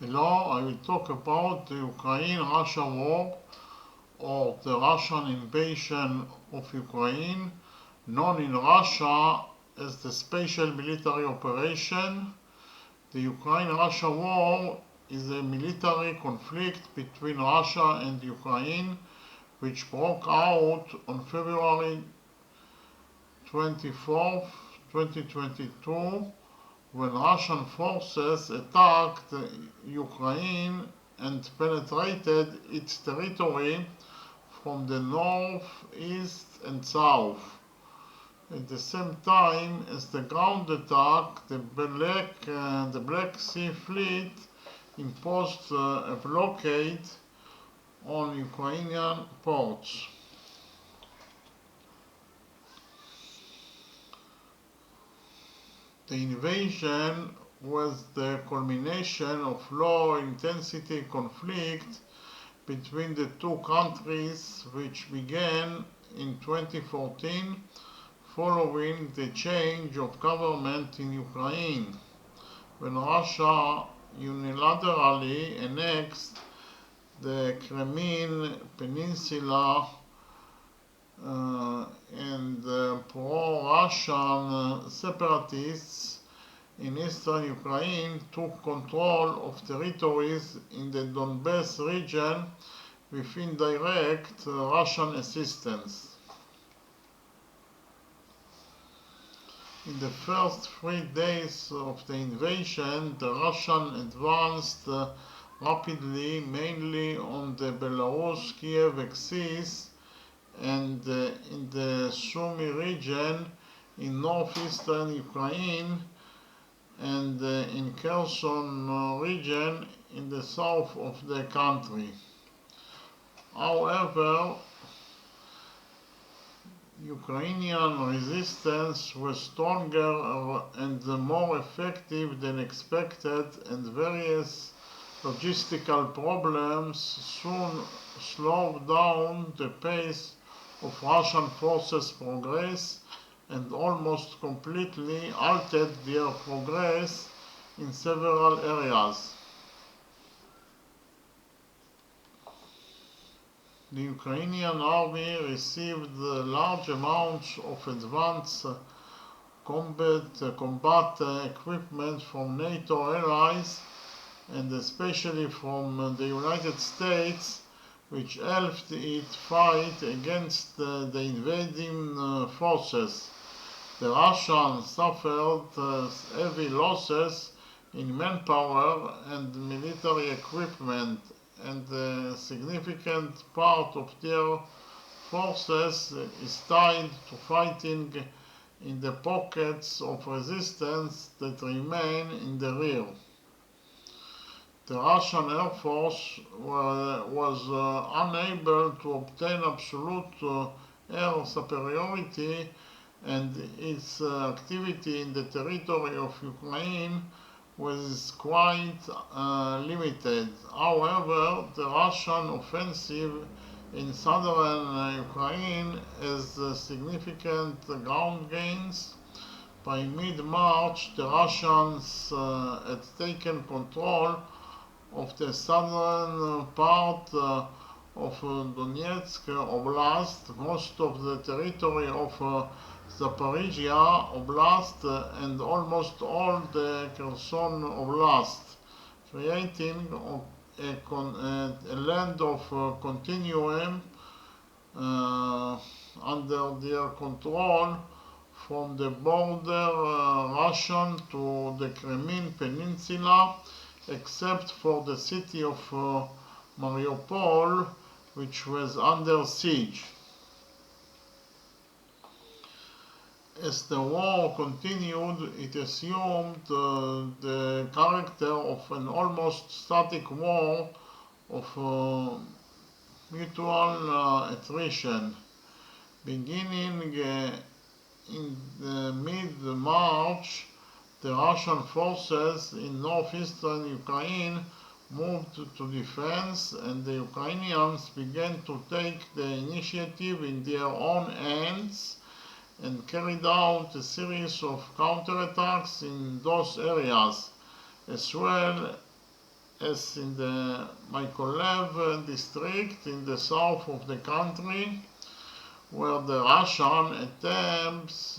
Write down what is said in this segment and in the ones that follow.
Hello, I will talk about the Ukraine-Russia war or the Russian invasion of Ukraine, known in Russia as the Special Military Operation. The Ukraine-Russia war is a military conflict between Russia and Ukraine which broke out on February 24th, 2022 when Russian forces attacked Ukraine and penetrated its territory from the north, east and south. At the same time as the ground attack, the Black Sea Fleet imposed a blockade on Ukrainian ports. The invasion was the culmination of low-intensity conflict between the two countries which began in 2014 following the change of government in Ukraine, when Russia unilaterally annexed the Crimean Peninsula and pro-Russian separatists in eastern Ukraine took control of territories in the Donbas region with indirect Russian assistance. In the first 3 days of the invasion, the Russians advanced rapidly, mainly on the Belarus-Kiev axis and in the Sumy region in northeastern Ukraine and in Kherson region in the south of the country. However, Ukrainian resistance was stronger and more effective than expected, and various logistical problems soon slowed down the pace of Russian forces' progress and almost completely halted their progress in several areas. The Ukrainian army received large amounts of advanced combat equipment from NATO allies and especially from the United States, which helped it fight against the invading forces. The Russians suffered heavy losses in manpower and military equipment, and a significant part of their forces is tied to fighting in the pockets of resistance that remain in the rear. The Russian Air Force was unable to obtain absolute air superiority, and its activity in the territory of Ukraine was quite limited. However, the Russian offensive in southern Ukraine has significant ground gains. By mid-March, the Russians had taken control of the southern part of Donetsk Oblast, most of the territory of Zaporizhia Oblast, and almost all the Kherson Oblast, creating a land of continuum under their control from the border Russian to the Crimean Peninsula, except for the city of Mariupol, which was under siege. As the war continued, it assumed the character of an almost static war of mutual attrition. Beginning in mid-March, the Russian forces in northeastern Ukraine moved to defense, and the Ukrainians began to take the initiative in their own hands and carried out a series of counterattacks in those areas, as well as in the Mykolaiv district in the south of the country, where the Russian attempt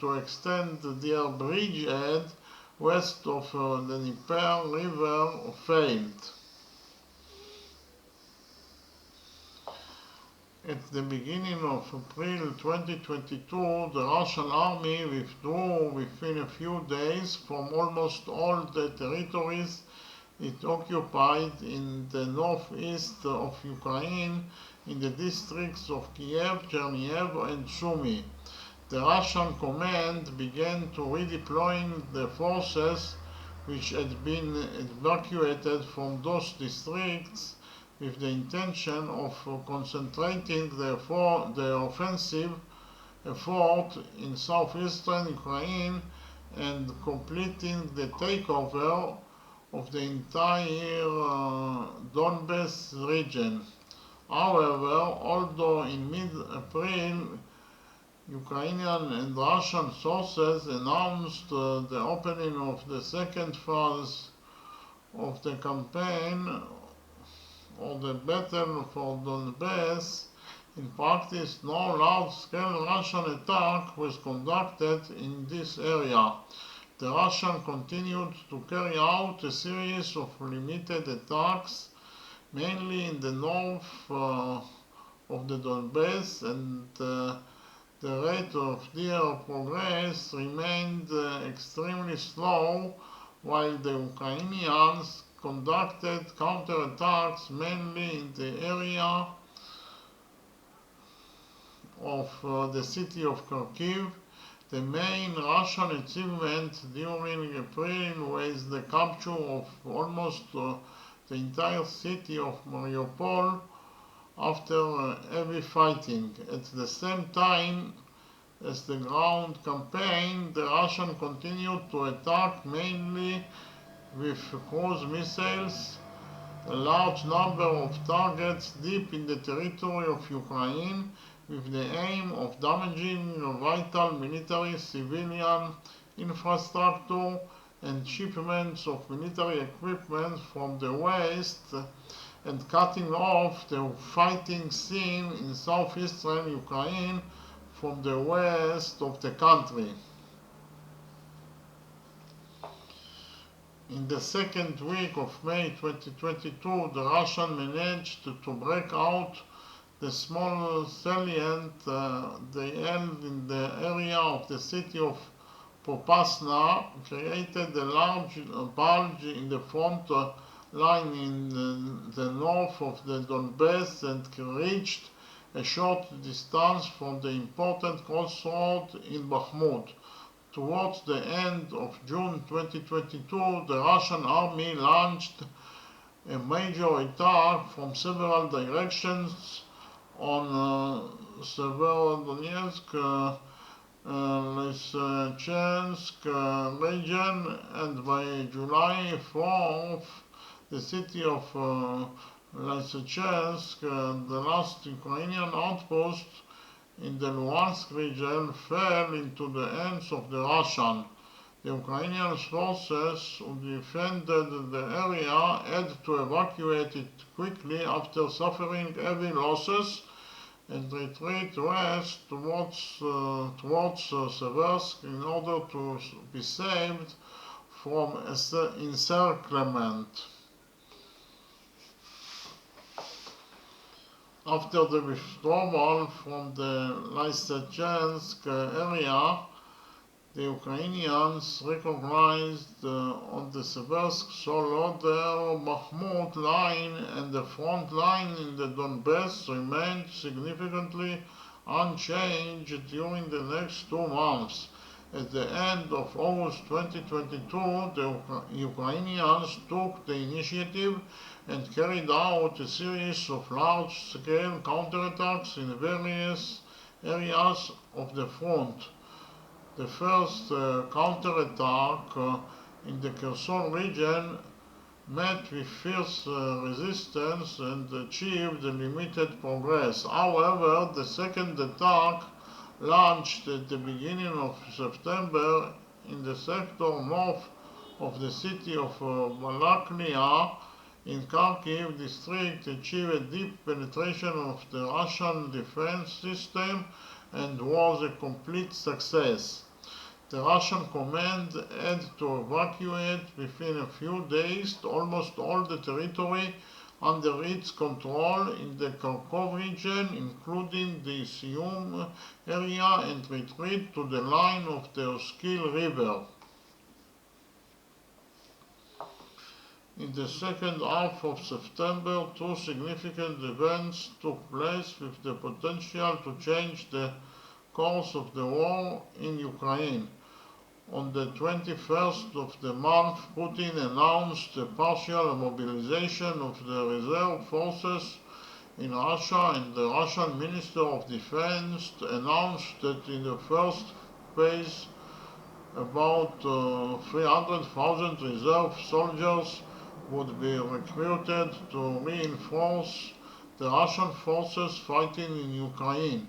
to extend their bridgehead west of the Dnieper River failed. At the beginning of April 2022, the Russian army withdrew within a few days from almost all the territories it occupied in the northeast of Ukraine in the districts of Kiev, Chernihiv and Sumy. The Russian command began to redeploying the forces which had been evacuated from those districts with the intention of concentrating the offensive effort in southeastern Ukraine and completing the takeover of the entire Donbas region. However, although in mid-April Ukrainian and Russian sources announced the opening of the second phase of the campaign or the battle for Donbass, in practice no large-scale Russian attack was conducted in this area. The Russians continued to carry out a series of limited attacks, mainly in the north of the Donbass, and the rate of their progress remained extremely slow, while the Ukrainians conducted counterattacks mainly in the area of the city of Kharkiv. The main Russian achievement during April was the capture of almost the entire city of Mariupol after heavy fighting. At the same time as the ground campaign, the Russians continued to attack mainly with cruise missiles a large number of targets deep in the territory of Ukraine, with the aim of damaging vital military civilian infrastructure and shipments of military equipment from the west, and cutting off the fighting scene in southeastern Ukraine from the west of the country. In the second week of May 2022, the Russians managed to break out the small salient they held in the area of the city of Popasna, created a large bulge in the front line in the north of the Donbass, and reached a short distance from the important crossroad in Bakhmut. Towards the end of June 2022, the Russian army launched a major attack from several directions on Severodonetsk, Lysychansk region, and by July 4th, the city of Lysychansk, the last Ukrainian outpost in the Luhansk region, fell into the hands of the Russians. The Ukrainian forces who defended the area had to evacuate it quickly after suffering heavy losses and retreat west towards Seversk in order to be saved from encirclement. After the withdrawal from the Lysychansk area, the Ukrainians recognized on the Seversk-Solodar-Bakhmut line, and the front line in the Donbass remained significantly unchanged during the next 2 months. At the end of August 2022, the Ukrainians took the initiative and carried out a series of large-scale counterattacks in various areas of the front. The first counterattack in the Kherson region met with fierce resistance and achieved limited progress. However, the second attack, launched at the beginning of September in the sector north of the city of Balaklia in Kharkiv district achieved a deep penetration of the Russian defense system and was a complete success. The Russian command had to evacuate within a few days almost all the territory under its control in the Kharkov region, including the Isium area, and retreat to the line of the Oskil River. In the second half of September, two significant events took place with the potential to change the course of the war in Ukraine. On the 21st of the month, Putin announced a partial mobilization of the reserve forces in Russia, and the Russian Minister of Defense announced that in the first phase about 300,000 reserve soldiers would be recruited to reinforce the Russian forces fighting in Ukraine.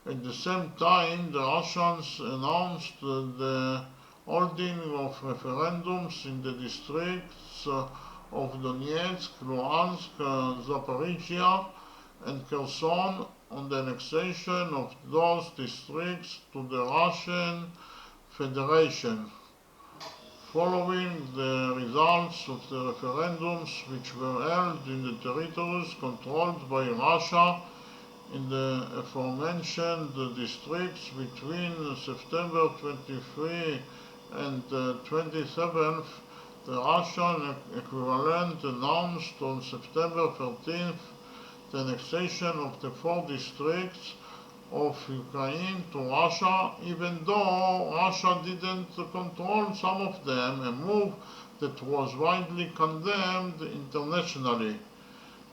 At the same time, the Russians announced the holding of referendums in the districts of Donetsk, Luhansk, Zaporizhia, and Kherson on the annexation of those districts to the Russian Federation. Following the results of the referendums, which were held in the territories controlled by Russia in the aforementioned districts between September 23 and 27th, the Russian equivalent announced on September 13th the annexation of the 4 districts of Ukraine to Russia, even though Russia didn't control some of them, a move that was widely condemned internationally.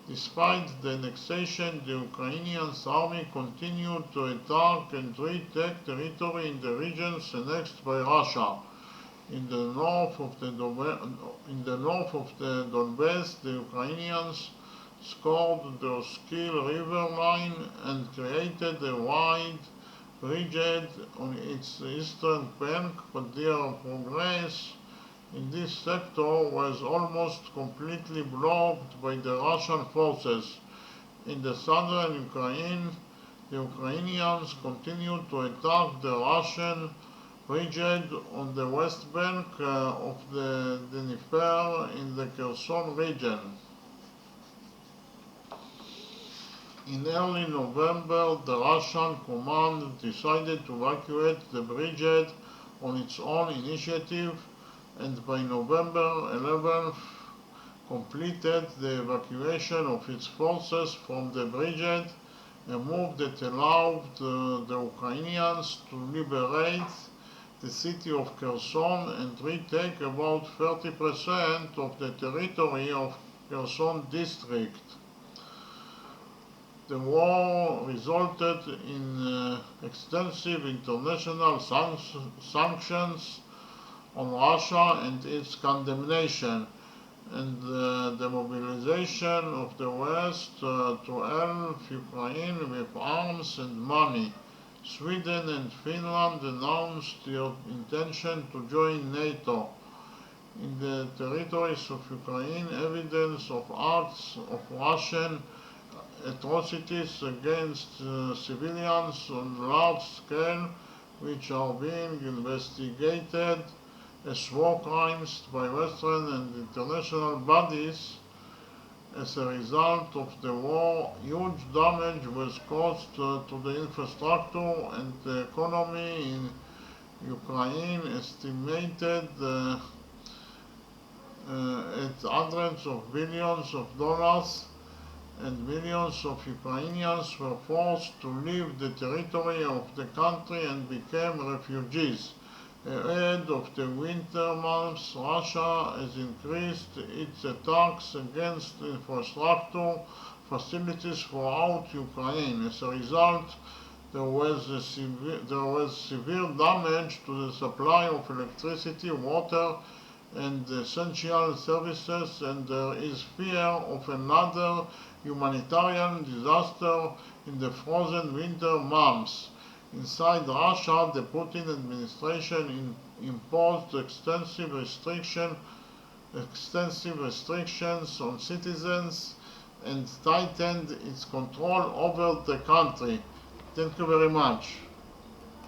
Despite the annexation, the Ukrainian army continued to attack and retake territory in the regions annexed by Russia. In the north of the Donbass, the Ukrainians scored the Oskil River line and created a wide bridgehead on its eastern bank, but their progress in this sector was almost completely blocked by the Russian forces. In the southern Ukraine, the Ukrainians continued to attack the Russian bridgehead on the west bank of the Dnieper in the Kherson region. In early November, the Russian command decided to evacuate the bridgehead on its own initiative, and by November 11th completed the evacuation of its forces from the bridgehead, a move that allowed the Ukrainians to liberate the city of Kherson and retake about 30% of the territory of Kherson district. The war resulted in extensive international sanctions on Russia and its condemnation, and the mobilization of the West to help Ukraine with arms and money. Sweden and Finland announced their intention to join NATO. In the territories of Ukraine, evidence of acts of Russian atrocities against civilians on large scale, which are being investigated as war crimes by Western and international bodies. As a result of the war, huge damage was caused to the infrastructure and the economy in Ukraine, estimated at hundreds of billions of dollars, and millions of Ukrainians were forced to leave the territory of the country and became refugees. Ahead of the winter months, Russia has increased its attacks against infrastructure facilities throughout Ukraine. As a result, there was severe damage to the supply of electricity, water, and essential services, and there is fear of another humanitarian disaster in the frozen winter months. Inside Russia, the Putin administration imposed extensive restrictions on citizens and tightened its control over the country. Thank you very much.